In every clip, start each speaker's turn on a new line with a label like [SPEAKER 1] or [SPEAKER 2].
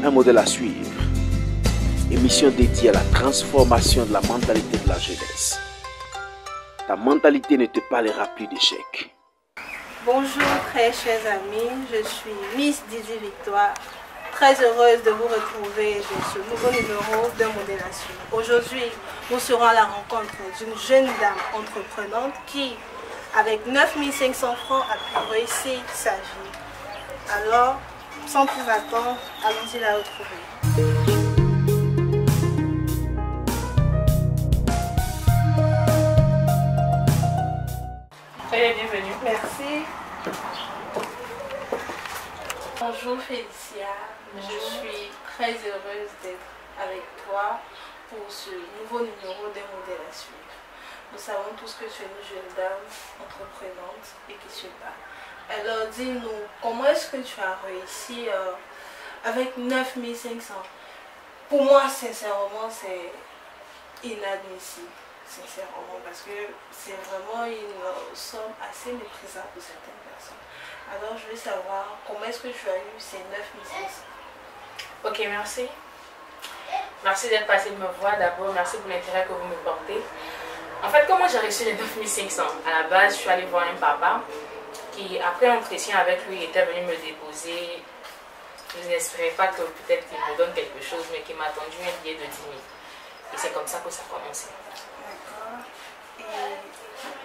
[SPEAKER 1] Un modèle à suivre. Émission dédiée à la transformation de la mentalité de la jeunesse. Ta mentalité ne te parlera plus d'échec.
[SPEAKER 2] Bonjour très chers amis, je suis Miss Didi Victoire. Très heureuse de vous retrouver dans ce nouveau numéro d'un modèle à suivre. Aujourd'hui, nous serons à la rencontre d'une jeune dame entreprenante qui, avec 9 500 francs, a pu réussir sa vie. Alors, sans plus attendre, allons-y la retrouver.
[SPEAKER 3] Soyez bienvenue.
[SPEAKER 2] Merci. Bonjour Félicia, je suis très heureuse d'être avec toi pour ce nouveau numéro d'un modèle à suivre. Nous savons tous que tu es une jeune dame entreprenante et qui se bat. Alors dis-nous, comment est-ce que tu as réussi avec 9 500? Pour moi, sincèrement, c'est inadmissible. Sincèrement, parce que c'est vraiment une somme assez méprisable pour certaines personnes. Alors je veux savoir comment est-ce que tu as eu ces 9 500?
[SPEAKER 3] Ok, merci. Merci d'être passé de me voir d'abord. Merci pour l'intérêt que vous me portez. En fait, comment j'ai reçu les 9 500? À la base, je suis allée voir un papa qui, après entretien avec lui, était venu me déposer. Je n'espérais pas que peut-être qu'il me donne quelque chose, mais qu'il m'a tendu un billet de 10 000. Et c'est comme ça que ça a commencé.
[SPEAKER 2] D'accord. Et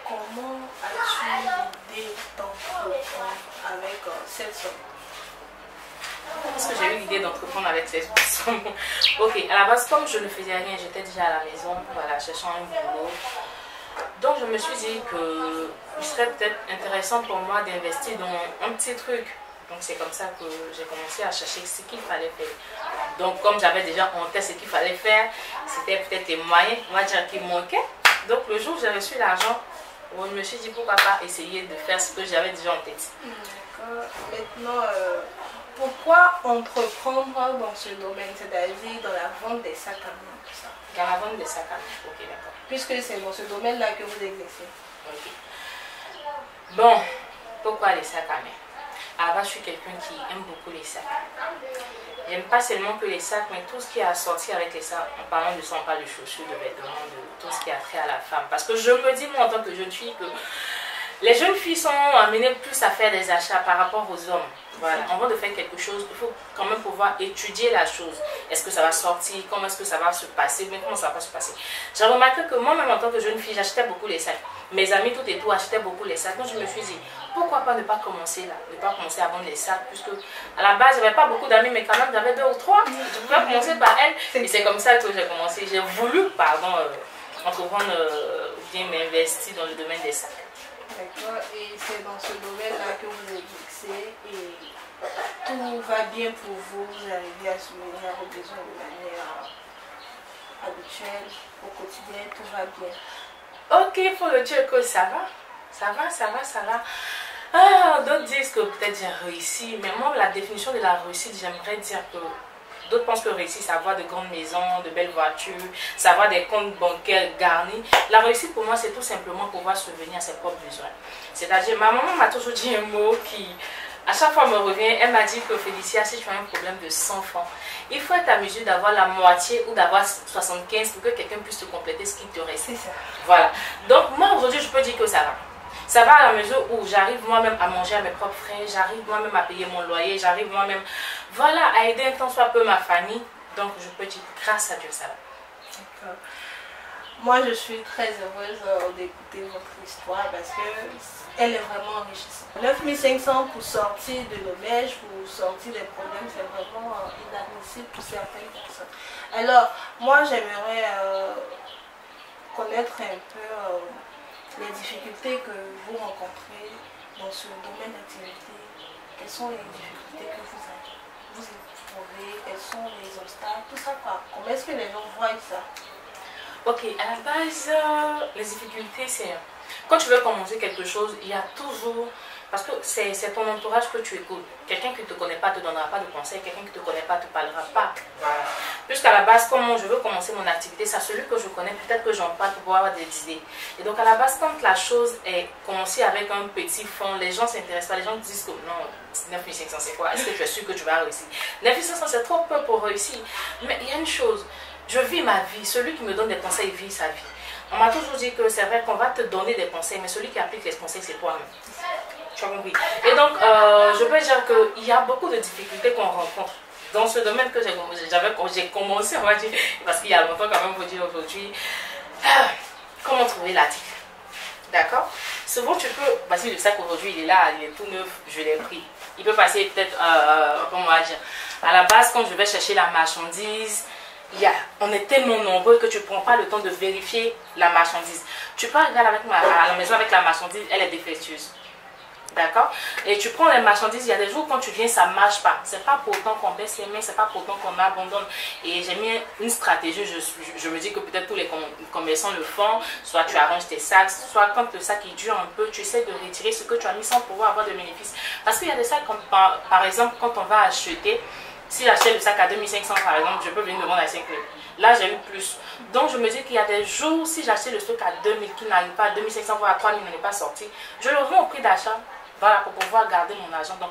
[SPEAKER 2] comment as-tu l'idée d'entreprendre avec cette somme?
[SPEAKER 3] Parce que j'ai eu l'idée d'entreprendre avec cette somme. Ok, à la base, comme je ne faisais rien, j'étais déjà à la maison, voilà, cherchant un boulot. Donc je me suis dit que ce serait peut-être intéressant pour moi d'investir dans un petit truc. Donc c'est comme ça que j'ai commencé à chercher ce qu'il fallait faire. Donc comme j'avais déjà en tête ce qu'il fallait faire, c'était peut-être les moyens, on va dire, qui manquaient. Donc le jour où j'ai reçu l'argent, je me suis dit pourquoi pas essayer de faire ce que j'avais déjà en tête.
[SPEAKER 2] D'accord. Maintenant, pourquoi entreprendre dans ce domaine, c'est-à-dire dans la vente des sacs à main, tout ça?
[SPEAKER 3] Dans la vente des sacs à main, ok, d'accord.
[SPEAKER 2] Puisque c'est dans ce domaine-là que vous exercez.
[SPEAKER 3] Ok. Bon, pourquoi les sacs à main? À la base, je suis quelqu'un qui aime beaucoup les sacs. J'aime pas seulement que les sacs, mais tout ce qui est assorti avec les sacs, en parlant de ça, on parle de chaussures, de vêtements, de tout ce qui a trait à la femme. Parce que je me dis, moi, en tant que jeune fille, que les jeunes filles sont amenées plus à faire des achats par rapport aux hommes. Voilà. Avant de faire quelque chose, il faut quand même pouvoir étudier la chose. Est-ce que ça va sortir? Comment est-ce que ça va se passer? Mais comment ça va se passer? J'ai remarqué que moi-même, en tant que jeune fille, j'achetais beaucoup les sacs. Mes amis, tout et tout, achetaient beaucoup les sacs. Donc je me suis dit, pourquoi pas ne pas commencer là? Ne pas commencer à vendre les sacs, puisque à la base, je n'avais pas beaucoup d'amis, mais quand même, j'avais 2 ou 3. Je pouvais commencer par elles. Et c'est comme ça que j'ai commencé. J'ai voulu, pardon, entreprendre, bien m'investir dans le domaine des sacs.
[SPEAKER 2] D'accord. Et c'est dans ce domaine-là que vous exercez et tout va bien pour vous, vous arrivez à subvenir à vos besoins de manière habituelle, au quotidien, tout va bien.
[SPEAKER 3] Ok, il faut le dire que ça va. Ça va, ça va, ça va. Ah, d'autres disent que peut-être j'ai réussi, mais moi, la définition de la réussite, j'aimerais dire que d'autres pensent que réussir, c'est avoir de grandes maisons, de belles voitures, c'est avoir des comptes bancaires garnis. La réussite, pour moi, c'est tout simplement pouvoir subvenir à ses propres besoins. C'est-à-dire, ma maman m'a toujours dit un mot qui, à chaque fois, me revient. Elle m'a dit que Félicia, si tu as un problème de 100 francs, il faut être à mesure d'avoir la moitié ou d'avoir 75 pour que quelqu'un puisse te compléter ce qui te reste.
[SPEAKER 2] C'est ça.
[SPEAKER 3] Voilà. Donc, moi, aujourd'hui, je peux dire que ça va. Ça va à la mesure où j'arrive moi-même à manger à mes propres frais, j'arrive moi-même à payer mon loyer, j'arrive moi-même, voilà, à aider un tant soit peu ma famille. Donc, je peux dire, grâce à Dieu, ça va.
[SPEAKER 2] D'accord. Moi, je suis très heureuse d'écouter votre histoire parce qu'elle est vraiment enrichissante. 9 500 pour sortir de l'auberge, pour sortir des problèmes, c'est vraiment inadmissible pour certaines personnes. Alors, moi, j'aimerais connaître un peu les difficultés que vous rencontrez dans ce domaine d'activité. Quelles sont les difficultés que vous éprouvez? Quels sont les obstacles? Tout ça, quoi. Comment est-ce que les gens voient ça?
[SPEAKER 3] Ok, à la base, les difficultés, c'est quand tu veux commencer quelque chose, il y a toujours Parce que c'est ton entourage que tu écoutes. Quelqu'un qui ne te connaît pas ne te donnera pas de conseils, quelqu'un qui ne te connaît pas ne te parlera pas. Voilà. Puisqu'à la base, comment je veux commencer mon activité, c'est à celui que je connais, peut-être que j'en parle pour pouvoir avoir des idées. Et donc à la base, quand la chose est commencée avec un petit fond, les gens ne s'intéressent pas, les gens disent que non, 9500 c'est quoi? Est-ce que tu es sûr que tu vas réussir? 9500 c'est trop peu pour réussir. Mais il y a une chose, je vis ma vie, celui qui me donne des conseils vit sa vie. On m'a toujours dit que c'est vrai qu'on va te donner des conseils, mais celui qui applique les conseils, c'est toi-même. Tu as compris? Et donc, je peux dire qu'il y a beaucoup de difficultés qu'on rencontre dans ce domaine que j'ai commencé, on va dire, parce qu'il y a longtemps quand même, vous dire aujourd'hui, comment trouver l'article. D'accord? Souvent, tu peux, parce que le sac aujourd'hui, il est là, il est tout neuf, je l'ai pris. Il peut passer peut-être, comment on va dire, à la base, quand je vais chercher la marchandise, on est tellement nombreux que tu ne prends pas le temps de vérifier la marchandise. Tu peux arriver à la maison avec la marchandise, elle est défectueuse. D'accord? Et tu prends les marchandises, il y a des jours quand tu viens, ça ne marche pas. C'est pas pour autant qu'on baisse les mains, c'est pas pour autant qu'on abandonne. Et j'ai mis une stratégie, je me dis que peut-être tous les commerçants le font. Soit tu arranges tes sacs, soit quand le sac il dure un peu, tu essaies de retirer ce que tu as mis sans pouvoir avoir de bénéfice. Parce qu'il y a des sacs, comme par exemple, quand on va acheter, si j'achète le sac à 2500 par exemple, je peux venir demander à 5000. Là, j'ai eu plus. Donc, je me dis qu'il y a des jours, si j'achète le stock à 2000 qui n'arrive pas à 2500 voire à 3000, il n'est pas sorti, je le vends au prix d'achat. Voilà, pour pouvoir garder mon argent. Donc,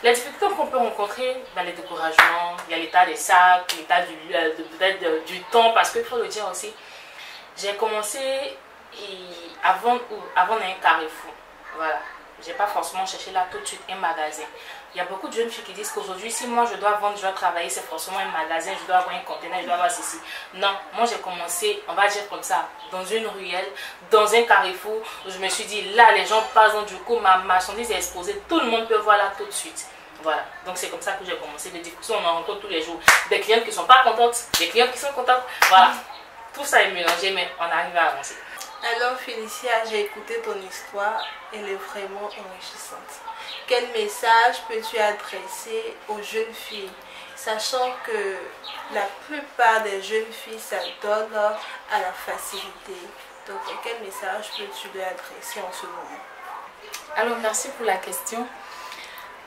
[SPEAKER 3] les difficultés qu'on peut rencontrer dans les découragements, il y a l'état des sacs, l'état du temps, parce qu'il faut le dire aussi, j'ai commencé avant d'un carrefour. Voilà. Je n'ai pas forcément cherché là tout de suite un magasin. Il y a beaucoup de jeunes filles qui disent qu'aujourd'hui, si moi je dois vendre, je dois travailler, c'est forcément un magasin, je dois avoir un conteneur, je dois avoir ceci. Non, moi j'ai commencé, on va dire comme ça, dans une ruelle, dans un carrefour, où je me suis dit, là les gens passent, donc du coup ma marchandise est exposée, tout le monde peut voir là tout de suite. Voilà, donc c'est comme ça que j'ai commencé. Les discussions, on en rencontre tous les jours. Des clientes qui ne sont pas contentes, des clientes qui sont contentes. Voilà, tout ça est mélangé, mais on arrive à avancer.
[SPEAKER 2] Alors Félicia, j'ai écouté ton histoire, elle est vraiment enrichissante. Quel message peux-tu adresser aux jeunes filles, sachant que la plupart des jeunes filles s'adonnent à la facilité? Donc quel message peux-tu leur adresser en ce moment?
[SPEAKER 3] Alors merci pour la question.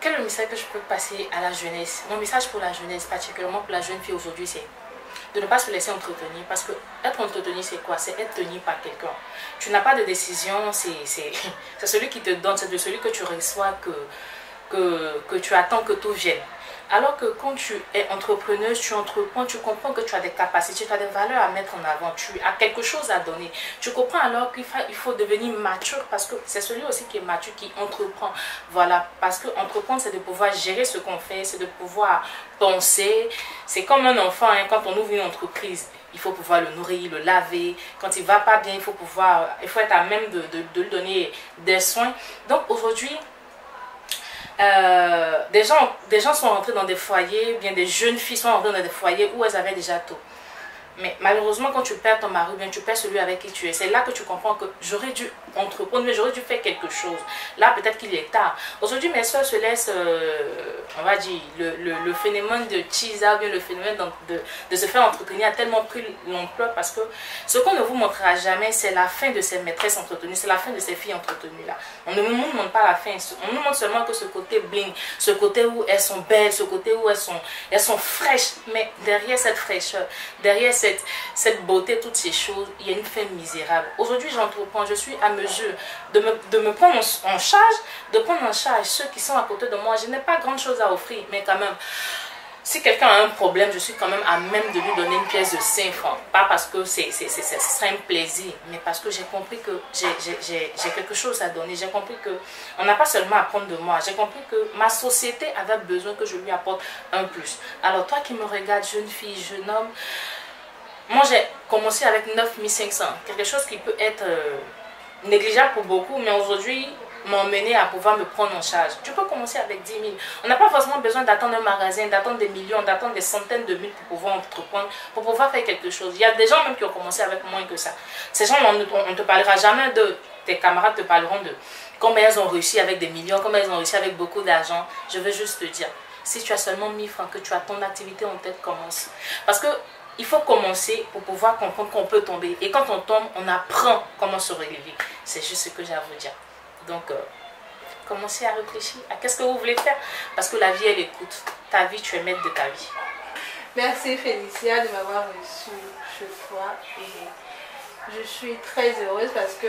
[SPEAKER 3] Quel est le message que je peux passer à la jeunesse? Mon message pour la jeunesse, particulièrement pour la jeune fille aujourd'hui, c'est de ne pas se laisser entretenir. Parce que être entretenu, c'est quoi? C'est être tenu par quelqu'un. Tu n'as pas de décision, c'est celui qui te donne, c'est de celui que tu reçois que tu attends que tout vienne. Alors que quand tu es entrepreneuse, tu entreprends, tu comprends que tu as des capacités, tu as des valeurs à mettre en avant, tu as quelque chose à donner. Tu comprends alors qu'il faut devenir mature, parce que c'est celui aussi qui est mature qui entreprend. Voilà, parce que entreprendre, c'est de pouvoir gérer ce qu'on fait, c'est de pouvoir penser. C'est comme un enfant, hein, quand on ouvre une entreprise, il faut pouvoir le nourrir, le laver. Quand il ne va pas bien, il faut être à même de lui donner des soins. Donc aujourd'hui, des gens sont rentrés dans des foyers, bien des jeunes filles sont rentrées dans des foyers où elles avaient déjà tout. Mais malheureusement, quand tu perds ton mari, bien tu perds celui avec qui tu es. C'est là que tu comprends que j'aurais dû entreprendre, mais j'aurais dû faire quelque chose. Là, peut-être qu'il est tard. Aujourd'hui, mes soeurs se laissent, on va dire, le phénomène de teaser, bien le phénomène de se faire entretenir a tellement pris l'ampleur, parce que ce qu'on ne vous montrera jamais, c'est la fin de ces maîtresses entretenues, c'est la fin de ces filles entretenues-là. On ne nous montre pas la fin, on nous montre seulement que ce côté bling, ce côté où elles sont belles, ce côté où elles sont fraîches. Mais derrière cette fraîcheur, derrière cette beauté, toutes ces choses, il y a une fin misérable. Aujourd'hui, j'entreprends, je suis à mesure de me prendre en charge, de prendre en charge ceux qui sont à côté de moi. Je n'ai pas grand chose à offrir, mais quand même, si quelqu'un a un problème, je suis quand même à même de lui donner une pièce de 5 francs. Pas parce que ce serait un plaisir, mais parce que j'ai compris que j'ai quelque chose à donner. J'ai compris qu'on n'a pas seulement à prendre de moi. J'ai compris que ma société avait besoin que je lui apporte un plus. Alors toi qui me regardes, jeune fille, jeune homme, moi j'ai commencé avec 9500. Quelque chose qui peut être négligeable pour beaucoup, mais aujourd'hui m'emmener à pouvoir me prendre en charge. Tu peux commencer avec 10 000. On n'a pas forcément besoin d'attendre un magasin, d'attendre des millions, d'attendre des centaines de mille pour pouvoir entreprendre, pour pouvoir faire quelque chose. Il y a des gens même qui ont commencé avec moins que ça. Ces gens, on ne te parlera jamais de... Tes camarades te parleront de combien elles ont réussi avec des millions, combien elles ont réussi avec beaucoup d'argent. Je veux juste te dire, si tu as seulement 1000 francs, que tu as ton activité en tête, commence. Parce que il faut commencer pour pouvoir comprendre qu'on peut tomber. Et quand on tombe, on apprend comment se relever. C'est juste ce que j'ai à vous dire. Donc, commencez à réfléchir à qu'est-ce que vous voulez faire. Parce que la vie, elle écoute. Ta vie, tu es maître de ta vie.
[SPEAKER 2] Merci Félicia de m'avoir reçue chez toi. Et je suis très heureuse parce que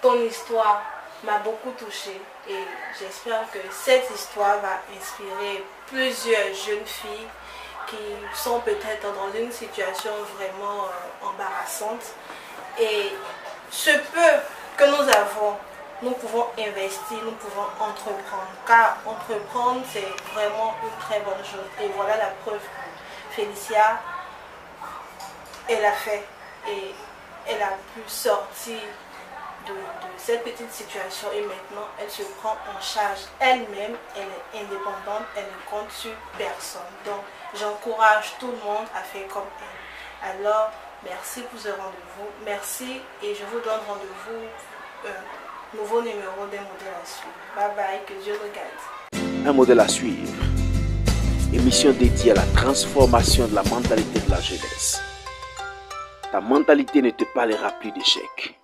[SPEAKER 2] ton histoire m'a beaucoup touchée. Et j'espère que cette histoire va inspirer plusieurs jeunes filles qui sont peut-être dans une situation vraiment embarrassante. Et ce peu que nous avons, nous pouvons investir, nous pouvons entreprendre. Car entreprendre, c'est vraiment une très bonne chose. Et voilà la preuve. Félicia, elle a fait et elle a pu sortir de cette petite situation et maintenant elle se prend en charge elle-même, elle est indépendante, elle ne compte sur personne. Donc j'encourage tout le monde à faire comme elle. Alors merci pour ce rendez-vous, merci et je vous donne rendez-vous nouveau numéro d'un modèle à suivre. Bye bye, que Dieu nous garde.
[SPEAKER 1] Un modèle à suivre. Émission dédiée à la transformation de la mentalité de la jeunesse. Ta mentalité ne te parlera plus d'échec.